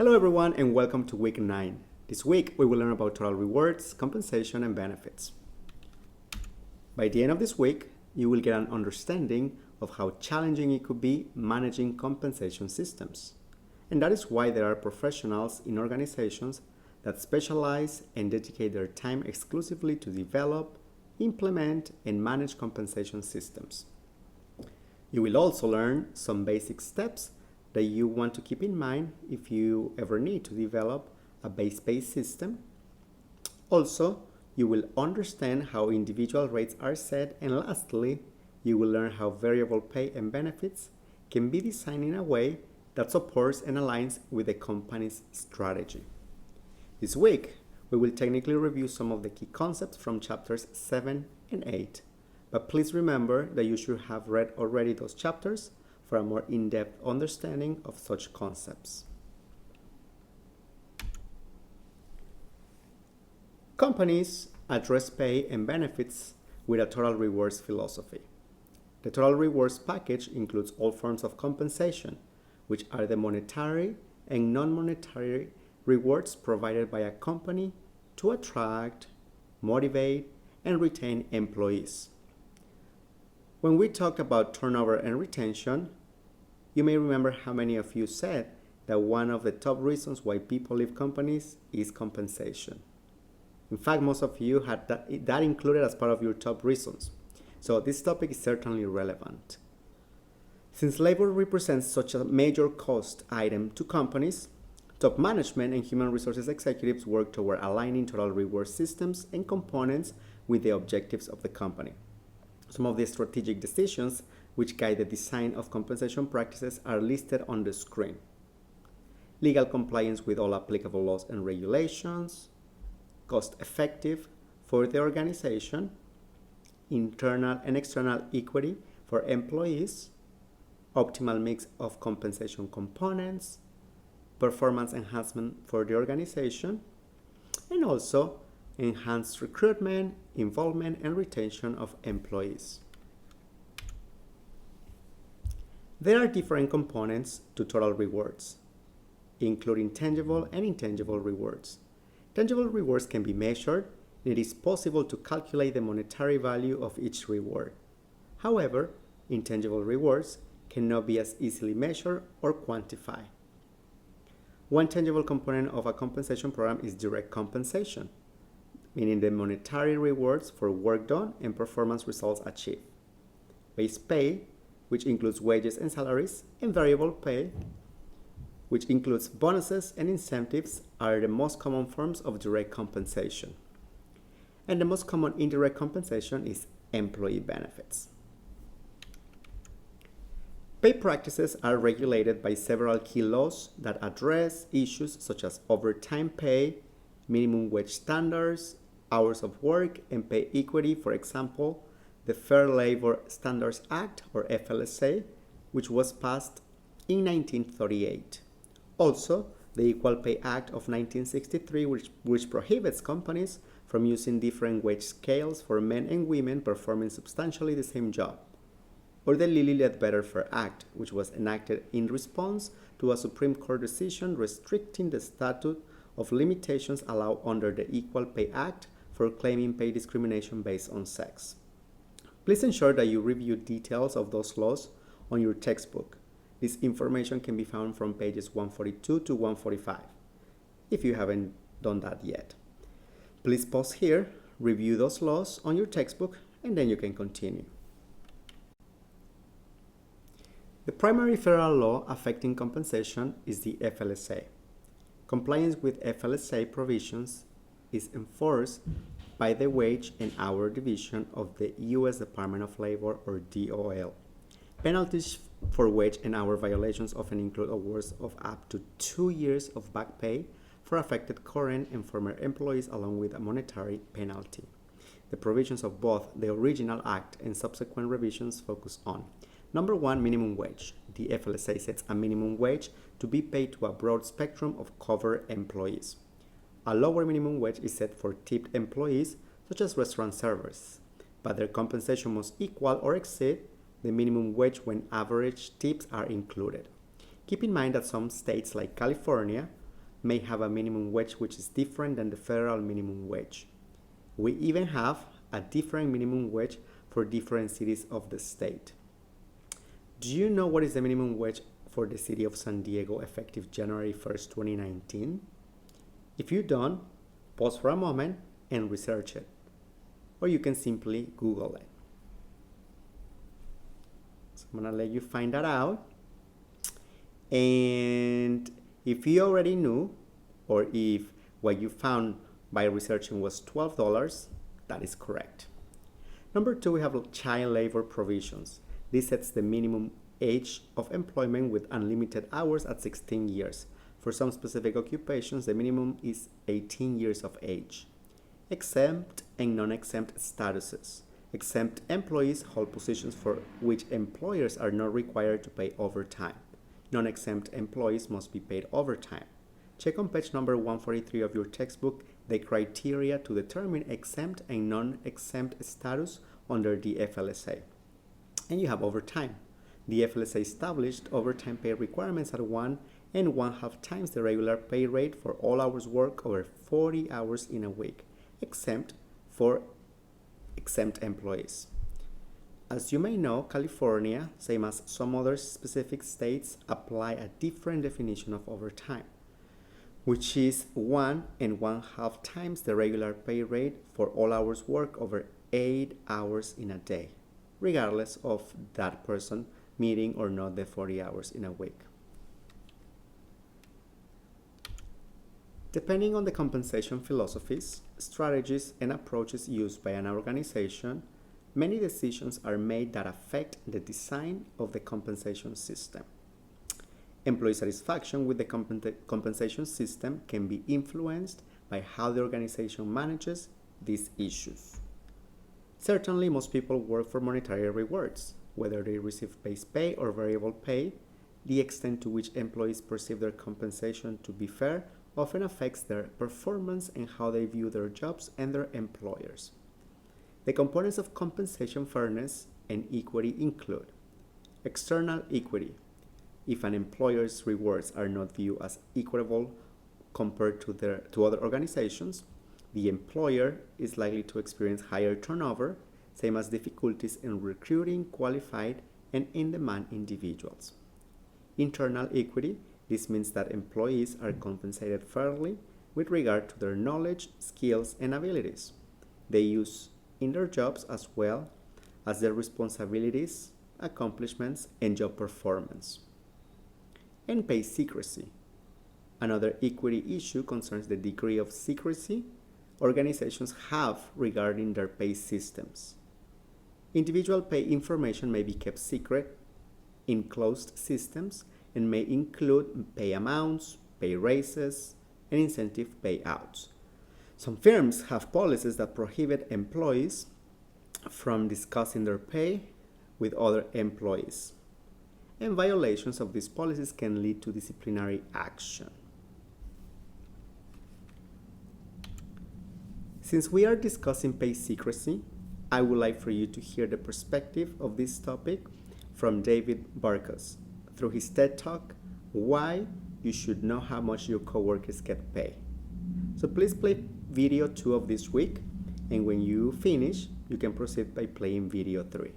Hello everyone and welcome to week 9. This week we will learn about total rewards, compensation and benefits. By the end of this week, you will get an understanding of how challenging it could be managing compensation systems. And that is why there are professionals in organizations that specialize and dedicate their time exclusively to develop, implement and manage compensation systems. You will also learn some basic steps that you want to keep in mind if you ever need to develop a base-based system. Also, you will understand how individual rates are set, and lastly, you will learn how variable pay and benefits can be designed in a way that supports and aligns with the company's strategy. This week, we will technically review some of the key concepts from chapters 7 and 8, but please remember that you should have read already those chapters for a more in-depth understanding of such concepts. Companies address pay and benefits with a total rewards philosophy. The total rewards package includes all forms of compensation, which are the monetary and non-monetary rewards provided by a company to attract, motivate, and retain employees. When we talk about turnover and retention, you may remember how many of you said that one of the top reasons why people leave companies is compensation. In fact, most of you had that included as part of your top reasons. So this topic is certainly relevant. Since labor represents such a major cost item to companies, top management and human resources executives work toward aligning total reward systems and components with the objectives of the company. Some of the strategic decisions which guide the design of compensation practices are listed on the screen. Legal compliance with all applicable laws and regulations, cost-effective for the organization, internal and external equity for employees, optimal mix of compensation components, performance enhancement for the organization, and also enhanced recruitment, involvement, and retention of employees. There are different components to total rewards, including tangible and intangible rewards. Tangible rewards can be measured, and it is possible to calculate the monetary value of each reward. However, intangible rewards cannot be as easily measured or quantified. One tangible component of a compensation program is direct compensation, meaning the monetary rewards for work done and performance results achieved. Base pay, which includes wages and salaries, and variable pay, which includes bonuses and incentives, are the most common forms of direct compensation. And the most common indirect compensation is employee benefits. Pay practices are regulated by several key laws that address issues such as overtime pay, minimum wage standards, hours of work, and pay equity. For example, the Fair Labor Standards Act, or FLSA, which was passed in 1938. Also, the Equal Pay Act of 1963, which prohibits companies from using different wage scales for men and women performing substantially the same job. Or the Lilly Ledbetter Fair Act, which was enacted in response to a Supreme Court decision restricting the statute of limitations allowed under the Equal Pay Act for claiming pay discrimination based on sex. Please ensure that you review details of those laws on your textbook. This information can be found from pages 142 to 145, if you haven't done that yet. Please pause here, review those laws on your textbook, and then you can continue. The primary federal law affecting compensation is the FLSA. Compliance with FLSA provisions is enforced by the Wage and Hour Division of the U.S. Department of Labor, or DOL. Penalties for wage and hour violations often include awards of up to 2 years of back pay for affected current and former employees, along with a monetary penalty. The provisions of both the original act and subsequent revisions focus on: number 1, minimum wage. The FLSA sets a minimum wage to be paid to a broad spectrum of covered employees. A lower minimum wage is set for tipped employees, such as restaurant servers, but their compensation must equal or exceed the minimum wage when average tips are included. Keep in mind that some states like California may have a minimum wage which is different than the federal minimum wage. We even have a different minimum wage for different cities of the state. Do you know what is the minimum wage for the city of San Diego effective January 1st, 2019? If you don't, pause for a moment and research it. Or you can simply Google it. So I'm gonna let you find that out. And if you already knew, or if what you found by researching was $12, that is correct. Number 2, we have child labor provisions. This sets the minimum age of employment with unlimited hours at 16 years. For some specific occupations, the minimum is 18 years of age. Exempt and non-exempt statuses. Exempt employees hold positions for which employers are not required to pay overtime. Non-exempt employees must be paid overtime. Check on page number 143 of your textbook the criteria to determine exempt and non-exempt status under the FLSA. And you have overtime. The FLSA established overtime pay requirements at 1.5 times the regular pay rate for all hours worked over 40 hours in a week, exempt for exempt employees. As you may know, California, same as some other specific states, apply a different definition of overtime, which is 1.5 times the regular pay rate for all hours worked over 8 hours in a day, regardless of that person meeting or not the 40 hours in a week. Depending on the compensation philosophies, strategies, and approaches used by an organization, many decisions are made that affect the design of the compensation system. Employee satisfaction with the compensation system can be influenced by how the organization manages these issues. Certainly, most people work for monetary rewards, whether they receive base pay or variable pay. The extent to which employees perceive their compensation to be fair often affects their performance and how they view their jobs and their employers. The components of compensation fairness and equity include external equity. If an employer's rewards are not viewed as equitable compared to other organizations, the employer is likely to experience higher turnover, same as difficulties in recruiting qualified and in-demand individuals. Internal equity. This means that employees are compensated fairly with regard to their knowledge, skills, and abilities they use in their jobs, as well as their responsibilities, accomplishments, and job performance. And pay secrecy. Another equity issue concerns the degree of secrecy organizations have regarding their pay systems. Individual pay information may be kept secret in closed systems and may include pay amounts, pay raises, and incentive payouts. Some firms have policies that prohibit employees from discussing their pay with other employees, and violations of these policies can lead to disciplinary action. Since we are discussing pay secrecy, I would like for you to hear the perspective of this topic from David Barkus through his TED Talk, Why You Should Know How Much Your Coworkers Get Paid. So please play video 2 of this week, and when you finish, you can proceed by playing video 3.